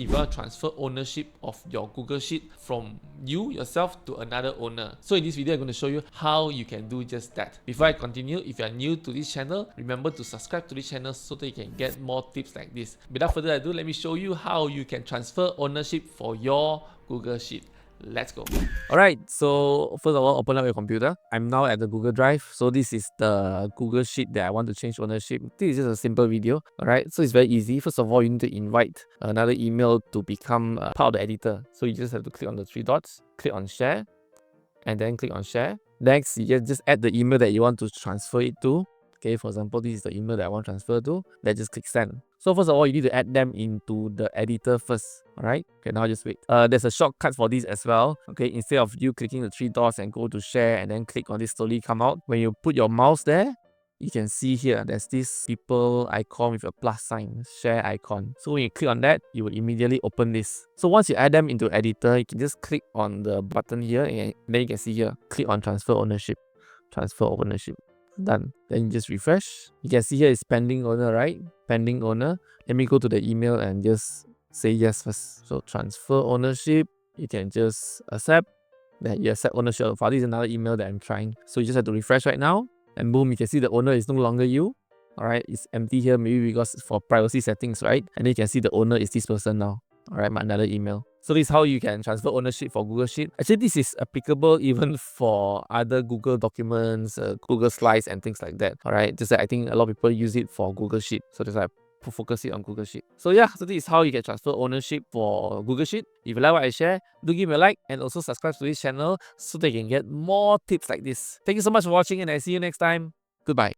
if you want to transfer ownership of your Google Sheet from you yourself to another owner. So in this video, I'm going to show you how you can do just that. Before I continue, if you are new to this channel, remember to subscribe to this channel so that you can get more tips like this. Without further ado, let me show you how you can transfer ownership for your Google Sheet. Let's go. Alright, so first of all, open up your computer. I'm now at the Google Drive. So this is the Google Sheet that I want to change ownership. This is just a simple video. Alright, so it's very easy. First of all, you need to invite another email to become part of the editor. So you just have to click on the three dots, click on share, and then click on share. Next, you just add the email that you want to transfer it to. Okay, for example, this is the email that I want to transfer to. Then just click send. So first of all, you need to add them into the editor first. Alright, okay, now just wait. There's a shortcut for this as well. Okay, instead of you clicking the three dots and go to share and then click on this slowly come out, when you put your mouse there, you can see here there's this people icon with a plus sign, share icon. So when you click on that, you will immediately open this. So once you add them into editor, you can just click on the button here and then you can see here, click on transfer ownership. Transfer ownership. Done. Then you just refresh. You can see here is pending owner, right? Pending owner. Let me go to the email and just say yes first. So transfer ownership. You can just accept. Then you accept ownership of the file. This is another email that I'm trying. So you just have to refresh right now. And boom, you can see the owner is no longer you. Alright, it's empty here, maybe because it's for privacy settings, right? And then you can see the owner is this person now. Alright, another email. So this is how you can transfer ownership for Google Sheet. Actually, this is applicable even for other Google documents, Google Slides and things like that. Alright, just that I think a lot of people use it for Google Sheet. So that's why I focus it on Google Sheet. So yeah, so this is how you can transfer ownership for Google Sheet. If you like what I share, do give me a like and also subscribe to this channel so that you can get more tips like this. Thank you so much for watching and I see you next time. Goodbye.